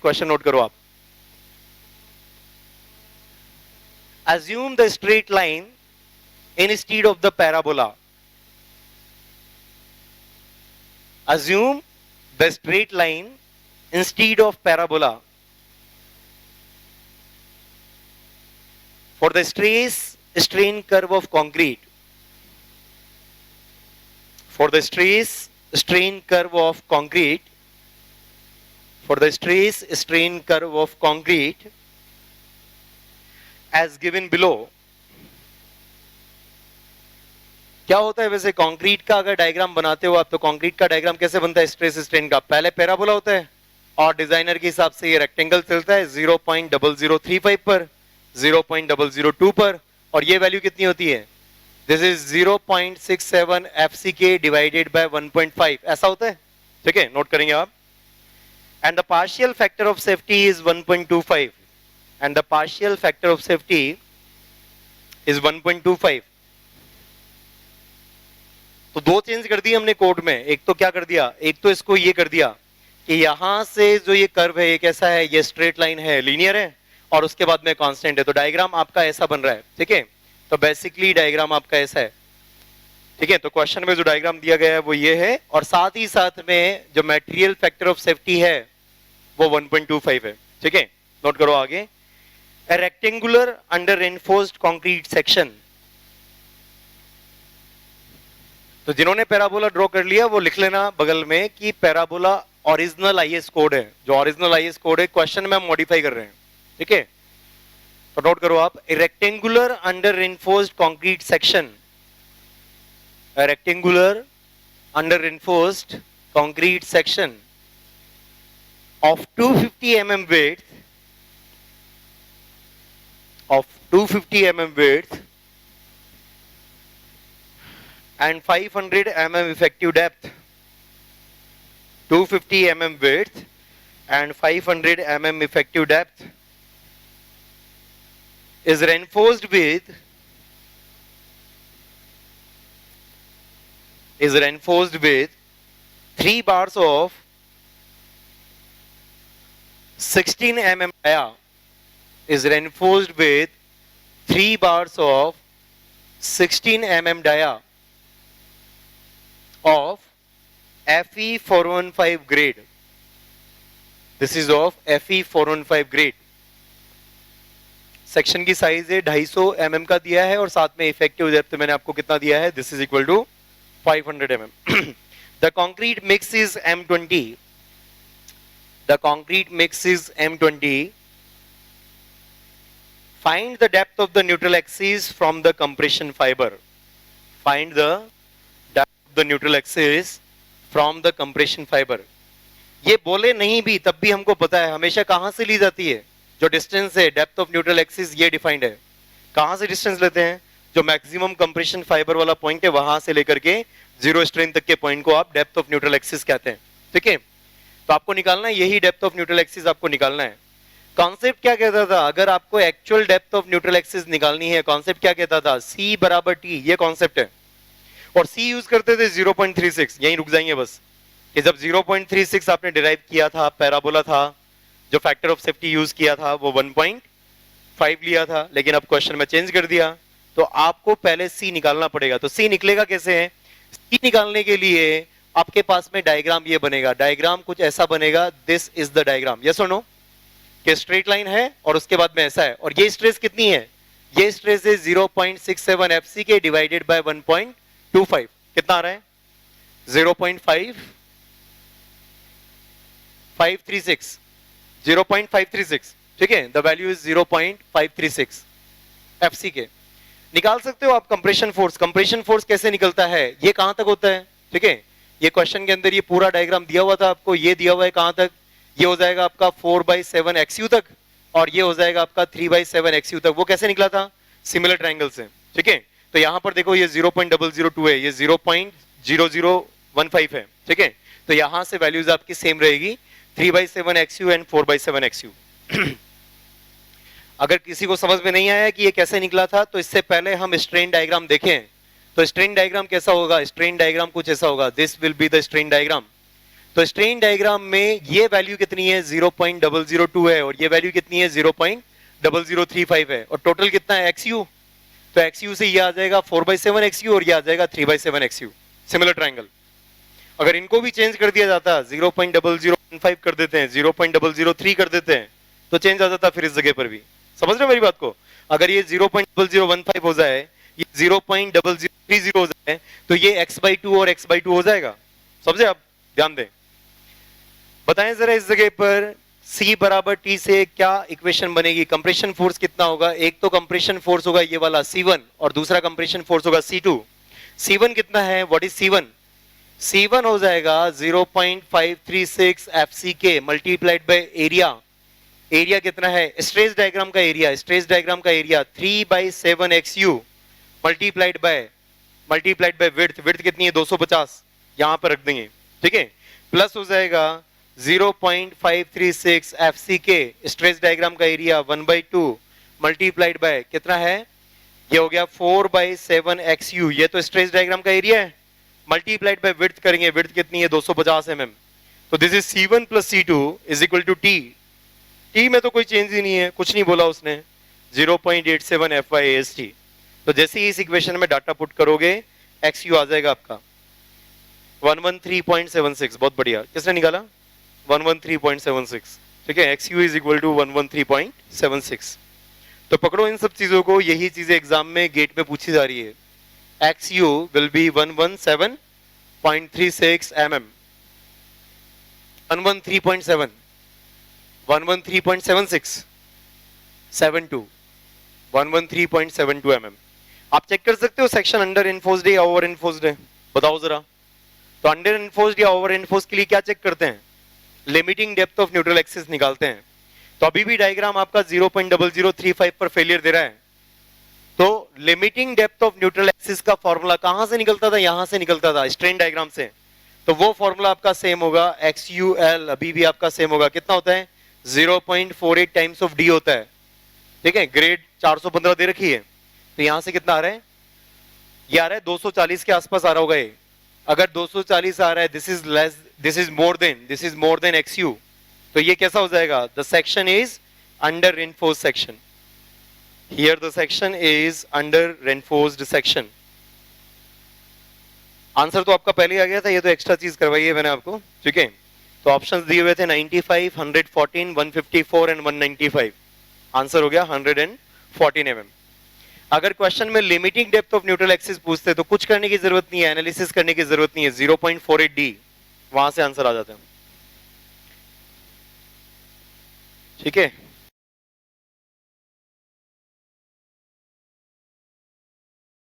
Question note करो आप. Assume the straight line instead of the parabola. Assume the straight line instead of parabola. For the stress strain curve of concrete. For the stress strain curve of concrete. For the stress strain curve of concrete as given below. क्या होता है वैसे concrete का अगर diagram बनाते हो आप, तो कंक्रीट का डायग्राम कैसे बनता है स्ट्रेस स्ट्रेन का? पहले पैराबोला होता है और डिजाइनर के हिसाब से ये रेक्टेंगल चलता है 0.0035 पर, 0.002 पर, और ये वैल्यू कितनी होती है? This is 0.67 FCK divided by 1.5, ऐसा होता है. ठीक है, नोट करेंगे आप. And the partial factor of safety is 1.25. and the partial factor of safety is 1.25. तो दो चेंज कर दिए हमने कोड में. एक तो क्या कर दिया, एक तो इसको ये कर दिया कि यहां से जो ये कर्व है ये कैसा है, ये स्ट्रेट लाइन है, लीनियर है, और उसके बाद में कांस्टेंट है. तो डायग्राम आपका ऐसा बन रहा है. ठीक है, तो बेसिकली डायग्राम आपका ऐसा है. ठीक है, तो क्वेश्चन में जो डायग्राम दिया गया है वो ये है, और साथ ही साथ में जो मटेरियल फैक्टर ऑफ सेफ्टी है वो 1.25 है. ठीक है, नोट करो आगे. A rectangular under reinforced concrete section. तो जिन्होंने पैराबोला ड्रॉ कर लिया वो लिख लेना बगल में कि पैराबोला ओरिजिनल आईएस कोड है. जो ओरिजिनल आईएस कोड है क्वेश्चन में हम मॉडिफाई कर रहे हैं. ठीक है, तो नोट करो आप. A rectangular under reinforced concrete section. A rectangular under reinforced concrete section of 250 mm width, of 250 mm width and 500 mm effective depth. 250 mm width and 500 mm effective depth is reinforced with three bars of 16 mm dia. Is reinforced with 3 bars of 16 mm dia of Fe415 grade. This is of Fe415 grade. Section की size है 250 mm का दिया है, और साथ में effective depth मैंने आपको कितना दिया है, this is equal to 500 mm. The concrete mix is M20. The concrete mix is M20. Find the depth of the neutral axis from the compression fiber. Find the depth of the neutral axis from the compression fiber. ये बोले नहीं भी तब भी हमको पता है हमेशा कहां से ली जाती है. जो डिस्टेंस है डेप्थ ऑफ न्यूट्रल एक्सिस ये डिफाइंड है. कहां से डिस्टेंस लेते हैं? जो मैक्सिमम कंप्रेशन फाइबर वाला पॉइंट है वहां से लेकर के जीरो स्ट्रेन तक के पॉइंट को आप डेप्थ ऑफ न्यूट्रल एक्सिस कहते हैं. ठीक है, तो आपको निकालना है यही डेप्थ ऑफ न्यूट्रल एक्सिस आपको निकालना है. कॉन्सेप्ट क्या कहता था? अगर आपको actual depth of neutral axis निकालनी है, कॉन्सेप्ट क्या कहता था? C बराबर T, ये कॉन्सेप्ट है. और C यूज करते थे 0.36. यहीं रुक जाएंगे बस कि जब 0.36 आपने डिराइव किया था, पैराबोला था, जो फैक्टर ऑफ सेफ्टी यूज किया था वो 1.5 लिया था, लेकिन अब क्वेश्चन में चेंज कर दिया, तो आपको पहले C निकालना पड़ेगा. तो C निकलेगा कैसे है? C निकालने के लिए आपके पास में डायग्राम ये बनेगा. डायग्राम कुछ ऐसा बनेगा, this is the diagram. Yes और नो? कि स्ट्रेट लाइन है और उसके बाद में ऐसा है, और ये स्ट्रेस कितनी है? ये स्ट्रेस है 0.67 FCK डिवाइडेड बाय 1.25. कितना आ रहा है? 0.536. 0.536. ठीक है, द वैल्यू इज 0.536 FCK. निकाल सकते हो आप कंप्रेशन फोर्स. कंप्रेशन फोर्स कैसे निकलता है? ये कहां तक होता है? ठीक है, ये क्वेश्चन के अंदर ये पूरा डायग्राम दिया हुआ था आपको. ये दिया हुआ है कहां तक? ये हो जाएगा आपका 4/7 XU तक, और ये हो जाएगा आपका 3/7 XU तक. वो कैसे निकला था? सिमिलर ट्रायंगल से. ठीक है, तो यहां पर देखो ये 0.002 है, ये 0.001 15 है, ठीक है। तो यहां से वैल्यूज आपकी सेम रहेगी 3/7xu एंड 4/7xu। अगर किसी को समझ में नहीं आया कि ये कैसे निकला था, तो इससे पहले हम स्ट्रेन डायग्राम देखें। तो स्ट्रेन डायग्राम कैसा होगा? स्ट्रेन डायग्राम कुछ ऐसा होगा, this will be the strain diagram. तो स्ट्रेन डायग्राम में ये वैल्यू कितनी है? 0.002 है, और ये वैल्यू कितनी है? 0.0035 है, और टोटल कितना है? XU। तो XU से ये आ जाएगा 4/7XU, और ये आ जाएगा 3/7XU। Similar triangle. अगर इनको भी चेंज कर दिया जाता, 0.0015 कर देते हैं, 0.003 कर देते हैं, तो चेंज आ जाता फिर इस जगह पर भी। समझ रहे हो मेरी बात को? अगर ये 0.0015 हो जाए, ये 0.0030 हो जाए, तो ये x/2 और x/2 हो जाएगा। समझे आप? ध्यान दें। बताएं जरा इस जगह पर C बराबर T से क्या इक्वेशन बनेगी? कंप्रेशन फोर्स कितना होगा? एक तो कंप्रेशन फोर्स होगा ये वाला C1, और दूसरा कंप्रेशन फोर्स होगा C2। C1 कितना है? What is C1? C1 हो जाएगा 0.536 FCK multiplied by area. Area कितना है? स्ट्रेस डायग्राम का एरिया, स्ट्रेस डायग्राम का area 3/7XU multiplied by width. Width कितनी है? 250, यहां पर रख देंगे, ठीक है। प्लस हो जाएगा 0.536 FCK स्ट्रेस डायग्राम का एरिया 1/2 मल्टीप्लाइड बाय कितना है? ये हो गया 4/7XU। ये तो स्ट्रेस डायग्राम का एरिया है, मल्टीप्लाइड बाय विड्थ करेंगे। विड्थ कितनी है? 250 mm। तो this is C1 plus C2 is equal to T। T में तो कोई चेंज ही नहीं है, कुछ नहीं बोला उसने, 0.87 FYAST। तो जैसे ही इस इक्वेशन में डाटा पुट करोगे, XU आ जाएगा आपका 113.76। बहुत बढ़िया। किसने निकाला? 113.76, ठीक है। XU is equal to 113.76। तो पकड़ो इन सब चीजों को, यही चीजें एग्जाम में गेट में पूछी जा रही है। XU will be 117.36 mm। 113.7, 113.76, 72, 113.72 mm। आप चेक कर सकते हो सेक्शन अंडर इन्फोर्स्ड है या ओवर इन्फोर्स्ड है? बताओ जरा। तो अंडर इन्फोर्स्ड या ओवर इन्फोर्स्ड के लिए क्या चेक करते हैं? Limiting depth of neutral axis निकालते हैं। तो अभी भी डायग्राम आपका 0.0035 पर फेलियर दे रहा है। तो limiting depth of neutral axis का फॉर्मूला कहां से निकलता था? यहां से निकलता था, स्ट्रेन डायग्राम से। तो वो फॉर्मूला आपका सेम होगा, XUL अभी भी आपका सेम होगा। कितना होता है? 0.48 टाइम्स ऑफ D होता है, ठीक है। ग्रेड 415 दे रखी है, तो यहां से कितना आ रहा है? ये आ रहा है 240 के आसपास आ रहा होगा ये। अगर 240 आ रहा है, this is more than XU, तो ये कैसा हो जाएगा? The section is under reinforced section. Here the section is under reinforced section। Answer तो आपका पहले ही आ गया था, ये तो एक्स्ट्रा चीज करवाई है मैंने आपको, ठीक है। तो ऑप्शंस दिए हुए थे 95, 114, 154 एंड 195। आंसर हो गया 114 mm। अगर क्वेश्चन में limiting depth of neutral axis पूछते तो कुछ करने की जरूरत नहीं है, एनालिसिस करने की जरूरत नहीं है, 0.48 D वहां से आंसर आ जाता है, ठीक है।